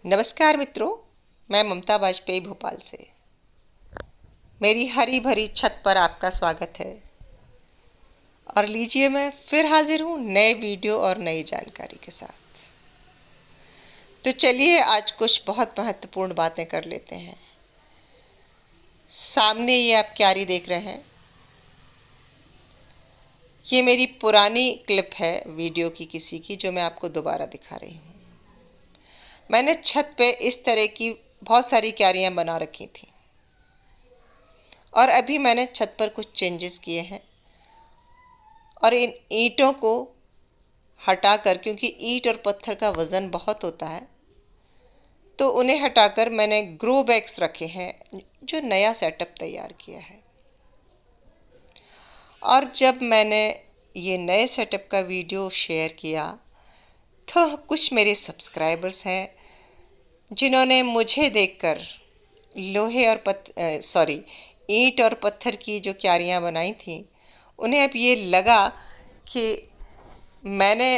नमस्कार मित्रों, मैं ममता वाजपेयी भोपाल से। मेरी हरी भरी छत पर आपका स्वागत है। और लीजिए, मैं फिर हाजिर हूँ नए वीडियो और नई जानकारी के साथ। तो चलिए आज कुछ बहुत महत्वपूर्ण बातें कर लेते हैं। सामने ये आप क्यारी देख रहे हैं, ये मेरी पुरानी क्लिप है वीडियो की किसी की, जो मैं आपको दोबारा दिखा रही हूँ। मैंने छत पे इस तरह की बहुत सारी क्यारियाँ बना रखी थी और अभी मैंने छत पर कुछ चेंजेस किए हैं और इन ईंटों को हटाकर, क्योंकि ईंट और पत्थर का वज़न बहुत होता है, तो उन्हें हटाकर मैंने ग्रो बैग्स रखे हैं, जो नया सेटअप तैयार किया है। और जब मैंने ये नए सेटअप का वीडियो शेयर किया तो कुछ मेरे सब्सक्राइबर्स हैं जिन्होंने मुझे देखकर लोहे और ईंट और पत्थर की जो क्यारियाँ बनाई थी, उन्हें अब ये लगा कि मैंने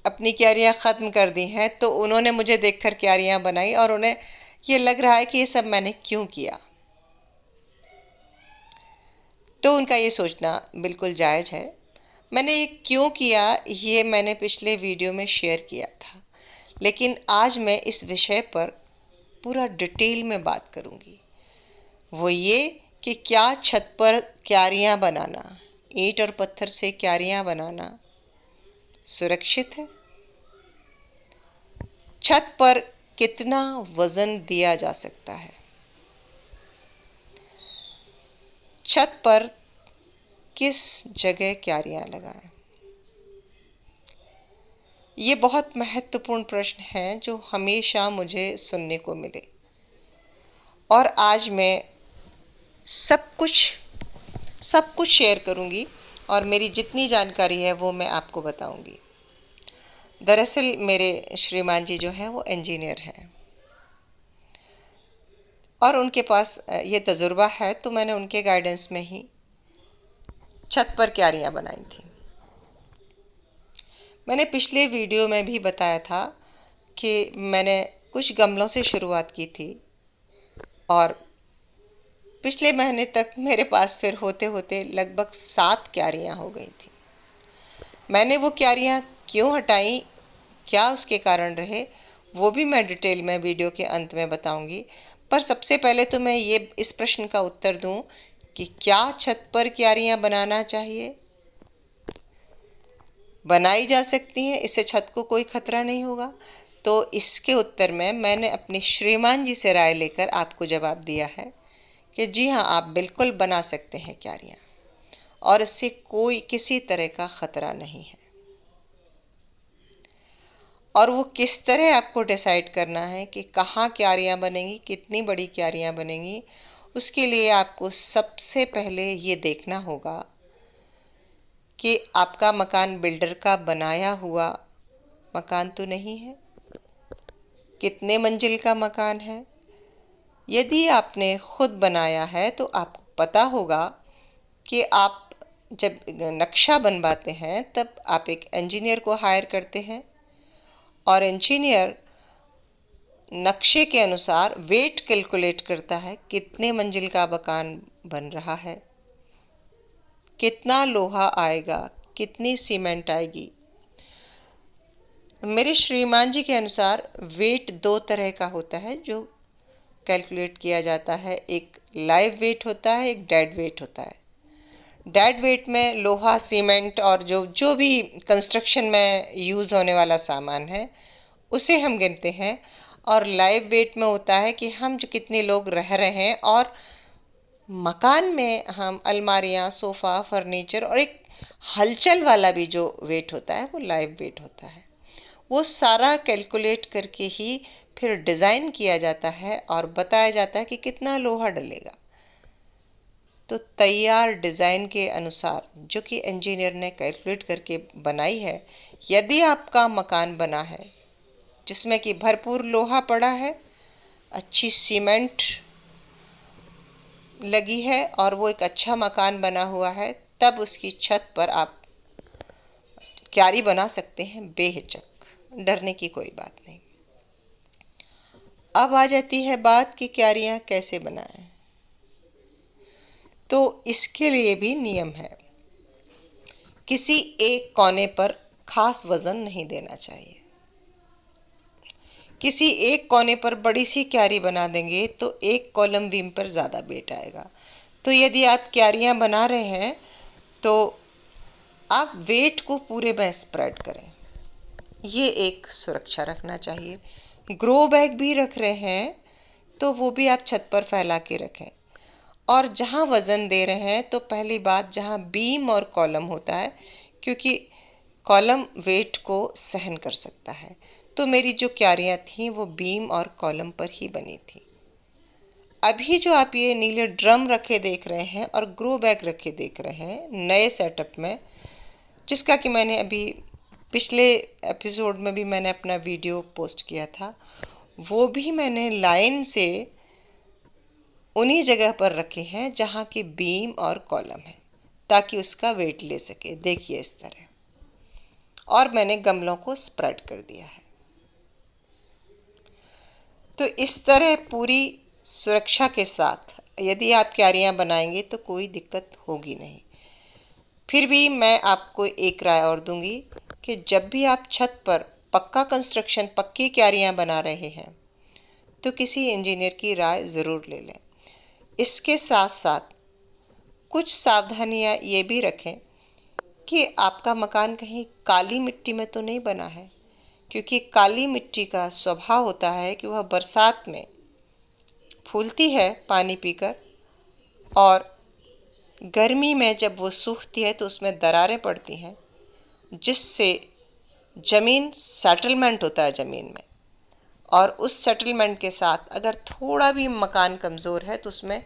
अपनी क्यारियाँ ख़त्म कर दी हैं, तो उन्होंने मुझे देखकर क्यारियाँ बनाई और उन्हें ये लग रहा है कि ये सब मैंने क्यों किया। तो उनका ये सोचना बिल्कुल जायज़ है। मैंने ये क्यों किया, ये मैंने पिछले वीडियो में शेयर किया था, लेकिन आज मैं इस विषय पर पूरा डिटेल में बात करूँगी। वो ये कि क्या छत पर क्यारियाँ बनाना, ईंट और पत्थर से क्यारियाँ बनाना सुरक्षित है? छत पर कितना वज़न दिया जा सकता है? छत पर किस जगह क्यारियाँ लगाएं? ये बहुत महत्वपूर्ण प्रश्न हैं जो हमेशा मुझे सुनने को मिले, और आज मैं सब कुछ शेयर करूंगी और मेरी जितनी जानकारी है वो मैं आपको बताऊंगी। दरअसल मेरे श्रीमान जी जो हैं वो इंजीनियर हैं और उनके पास ये तजुर्बा है, तो मैंने उनके गाइडेंस में ही छत पर क्यारियाँ बनाई थी। मैंने पिछले वीडियो में भी बताया था कि मैंने कुछ गमलों से शुरुआत की थी और पिछले महीने तक मेरे पास फिर होते होते लगभग 7 क्यारियाँ हो गई थी। मैंने वो क्यारियाँ क्यों हटाई, क्या उसके कारण रहे, वो भी मैं डिटेल में वीडियो के अंत में बताऊंगी। पर सबसे पहले तो मैं ये इस प्रश्न का उत्तर दूं कि क्या छत पर क्यारियाँ बनाना चाहिए? बनाई जा सकती हैं, इससे छत को कोई खतरा नहीं होगा। तो इसके उत्तर में मैंने अपने श्रीमान जी से राय लेकर आपको जवाब दिया है कि जी हाँ, आप बिल्कुल बना सकते हैं क्यारियाँ और इससे कोई किसी तरह का ख़तरा नहीं है। और वो किस तरह आपको डिसाइड करना है कि कहाँ क्यारियाँ बनेंगी, कितनी बड़ी क्यारियाँ बनेंगी, उसके लिए आपको सबसे पहले ये देखना होगा कि आपका मकान बिल्डर का बनाया हुआ मकान तो नहीं है, कितने मंजिल का मकान है। यदि आपने खुद बनाया है तो आपको पता होगा कि आप जब नक्शा बनवाते हैं तब आप एक इंजीनियर को हायर करते हैं और इंजीनियर नक्शे के अनुसार वेट कैलकुलेट करता है, कितने मंजिल का मकान बन रहा है, कितना लोहा आएगा, कितनी सीमेंट आएगी। मेरे श्रीमान जी के अनुसार वेट 2 तरह का होता है जो कैलकुलेट किया जाता है। एक लाइव वेट होता है, एक डेड वेट होता है। डेड वेट में लोहा, सीमेंट और जो जो भी कंस्ट्रक्शन में यूज़ होने वाला सामान है उसे हम गिनते हैं। और लाइव वेट में होता है कि हम जो कितने लोग रह रहे हैं और मकान में हम अलमारियाँ, सोफ़ा, फर्नीचर और एक हलचल वाला भी जो वेट होता है वो लाइव वेट होता है। वो सारा कैलकुलेट करके ही फिर डिज़ाइन किया जाता है और बताया जाता है कि कितना लोहा डलेगा। तो तैयार डिज़ाइन के अनुसार, जो कि इंजीनियर ने कैलकुलेट करके बनाई है, यदि आपका मकान बना है जिसमें कि भरपूर लोहा पड़ा है, अच्छी सीमेंट लगी है और वो एक अच्छा मकान बना हुआ है, तब उसकी छत पर आप क्यारी बना सकते हैं बेहिचक, डरने की कोई बात नहीं। अब आ जाती है बात कि क्यारियाँ कैसे बनाएं। तो इसके लिए भी नियम है। किसी एक कोने पर खास वजन नहीं देना चाहिए। किसी एक कोने पर बड़ी सी क्यारी बना देंगे तो एक कॉलम बीम पर ज़्यादा वेट आएगा। तो यदि आप क्यारियाँ बना रहे हैं तो आप वेट को पूरे में स्प्रेड करें, ये एक सुरक्षा रखना चाहिए। ग्रो बैग भी रख रहे हैं तो वो भी आप छत पर फैला के रखें। और जहाँ वज़न दे रहे हैं तो पहली बात जहाँ बीम और कॉलम होता है, क्योंकि कॉलम वेट को सहन कर सकता है। तो मेरी जो क्यारियाँ थीं वो बीम और कॉलम पर ही बनी थी। अभी जो आप ये नीले ड्रम रखे देख रहे हैं और ग्रो बैग रखे देख रहे हैं नए सेटअप में, जिसका कि मैंने अभी पिछले एपिसोड में भी मैंने अपना वीडियो पोस्ट किया था, वो भी मैंने लाइन से उन्हीं जगह पर रखे हैं जहाँ की बीम और कॉलम है, ताकि उसका वेट ले सके। देखिए इस तरह। और मैंने गमलों को स्प्रेड कर दिया है। तो इस तरह पूरी सुरक्षा के साथ यदि आप क्यारियाँ बनाएंगे तो कोई दिक्कत होगी नहीं। फिर भी मैं आपको एक राय और दूंगी कि जब भी आप छत पर पक्का कंस्ट्रक्शन, पक्की क्यारियाँ बना रहे हैं तो किसी इंजीनियर की राय ज़रूर ले लें। इसके साथ साथ कुछ सावधानियाँ ये भी रखें कि आपका मकान कहीं काली मिट्टी में तो नहीं बना है, क्योंकि काली मिट्टी का स्वभाव होता है कि वह बरसात में फूलती है पानी पीकर, और गर्मी में जब वो सूखती है तो उसमें दरारें पड़ती हैं, जिससे ज़मीन सेटलमेंट होता है ज़मीन में, और उस सेटलमेंट के साथ अगर थोड़ा भी मकान कमज़ोर है तो उसमें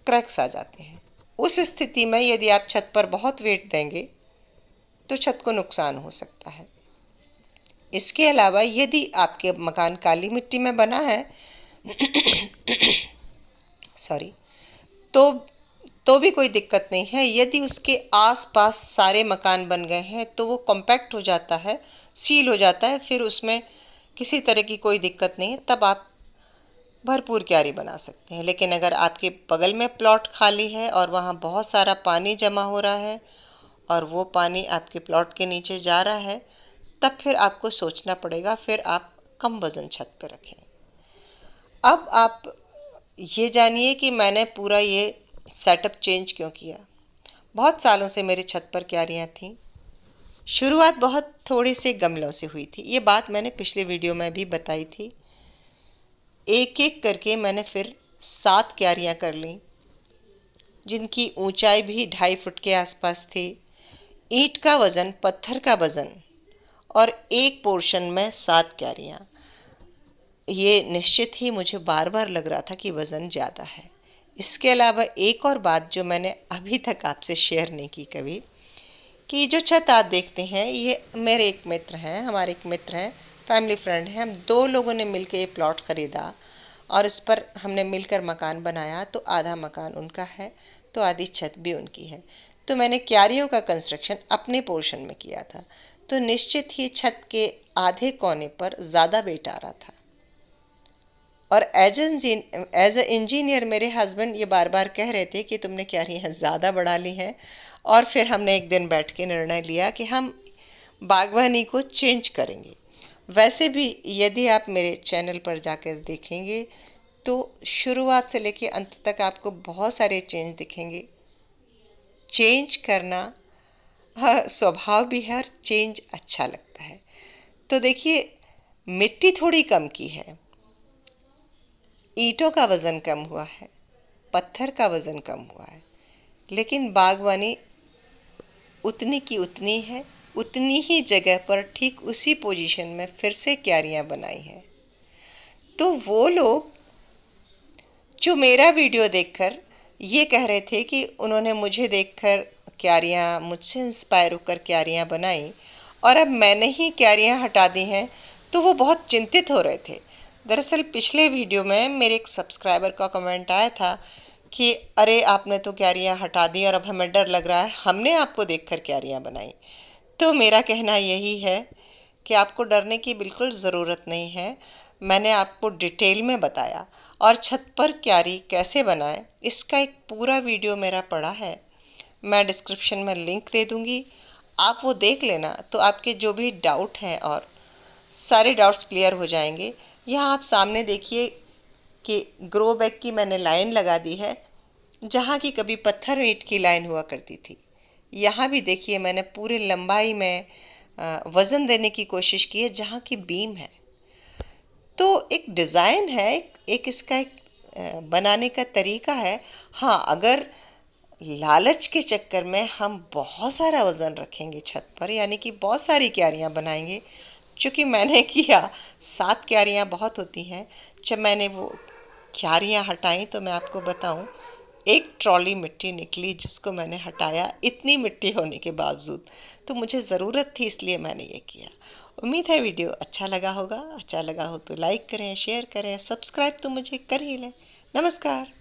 क्रैक्स आ जाते हैं। उस स्थिति में यदि आप छत पर बहुत वेट देंगे तो छत को नुकसान हो सकता है। इसके अलावा यदि आपके मकान काली मिट्टी में बना है सॉरी, तो भी कोई दिक्कत नहीं है। यदि उसके आसपास सारे मकान बन गए हैं तो वो कॉम्पैक्ट हो जाता है, सील हो जाता है, फिर उसमें किसी तरह की कोई दिक्कत नहीं है, तब आप भरपूर क्यारी बना सकते हैं। लेकिन अगर आपके बगल में प्लॉट खाली है और वहाँ बहुत सारा पानी जमा हो रहा है और वो पानी आपके प्लॉट के नीचे जा रहा है, तब फिर आपको सोचना पड़ेगा, फिर आप कम वज़न छत पर रखें। अब आप ये जानिए कि मैंने पूरा ये सेटअप चेंज क्यों किया। बहुत सालों से मेरे छत पर क्यारियाँ थीं। शुरुआत बहुत थोड़े से गमलों से हुई थी, ये बात मैंने पिछले वीडियो में भी बताई थी। एक एक करके मैंने फिर 7 क्यारियाँ कर लीं, जिनकी ऊंचाई भी 2.5 फुट के आसपास थी। ईंट का वज़न, पत्थर का वज़न, और एक पोर्शन में 7 क्यारियाँ। ये निश्चित ही मुझे बार बार लग रहा था कि वज़न ज़्यादा है। इसके अलावा एक और बात जो मैंने अभी तक आपसे शेयर नहीं की कभी, कि जो छत आप देखते हैं ये मेरे एक मित्र हैं, हमारे एक मित्र हैं, फैमिली फ्रेंड हैं। हम 2 लोगों ने मिलकर ये प्लॉट ख़रीदा और इस पर हमने मिलकर मकान बनाया। तो आधा मकान उनका है तो आधी छत भी उनकी है। तो मैंने क्यारियों का कंस्ट्रक्शन अपने पोर्शन में किया था, तो निश्चित ही छत के आधे कोने पर ज़्यादा वेट आ रहा था। और एज ए इंजीनियर मेरे हस्बैंड ये बार बार कह रहे थे कि तुमने क्यारियाँ ज़्यादा बढ़ा ली हैं। और फिर हमने एक दिन बैठ के निर्णय लिया कि हम बागवानी को चेंज करेंगे। वैसे भी यदि आप मेरे चैनल पर जाकर देखेंगे तो शुरुआत से लेकर अंत तक आपको बहुत सारे चेंज दिखेंगे। चेंज करना स्वभाव भी है और चेंज अच्छा लगता है। तो देखिए, मिट्टी थोड़ी कम की है, ईंटों का वज़न कम हुआ है, पत्थर का वज़न कम हुआ है, लेकिन बागवानी उतनी की उतनी है। उतनी ही जगह पर ठीक उसी पोजीशन में फिर से क्यारियाँ बनाई हैं। तो वो लोग जो मेरा वीडियो देखकर ये कह रहे थे कि उन्होंने मुझे देखकर क्यारियाँ, मुझसे इंस्पायर होकर क्यारियाँ बनाई और अब मैंने ही क्यारियाँ हटा दी हैं, तो वो बहुत चिंतित हो रहे थे। दरअसल पिछले वीडियो में मेरे एक सब्सक्राइबर का कमेंट आया था कि अरे आपने तो क्यारियाँ हटा दी और अब हमें डर लग रहा है, हमने आपको देखकर क्यारियाँ बनाई। तो मेरा कहना यही है कि आपको डरने की बिल्कुल ज़रूरत नहीं है। मैंने आपको डिटेल में बताया, और छत पर क्यारी कैसे बनाएं इसका एक पूरा वीडियो मेरा पड़ा है। मैं डिस्क्रिप्शन में लिंक दे दूंगी, आप वो देख लेना, तो आपके जो भी डाउट हैं और सारे डाउट्स क्लियर हो जाएंगे। यहाँ आप सामने देखिए कि ग्रो बैग की मैंने लाइन लगा दी है, जहाँ की कभी पत्थर ईंट की लाइन हुआ करती थी। यहाँ भी देखिए मैंने पूरे लंबाई में वज़न देने की कोशिश की है जहाँ की बीम है। तो एक डिज़ाइन है, एक इसका एक बनाने का तरीका है। हाँ, अगर लालच के चक्कर में हम बहुत सारा वज़न रखेंगे छत पर, यानी कि बहुत सारी क्यारियाँ बनाएंगे, चूँकि मैंने किया 7 क्यारियाँ बहुत होती हैं। जब मैंने वो क्यारियाँ हटाई तो मैं आपको बताऊं, एक ट्रॉली मिट्टी निकली जिसको मैंने हटाया, इतनी मिट्टी होने के बावजूद। तो मुझे ज़रूरत थी, इसलिए मैंने ये किया। उम्मीद है वीडियो अच्छा लगा होगा। अच्छा लगा हो तो लाइक करें, शेयर करें, सब्सक्राइब तो मुझे कर ही लें। नमस्कार।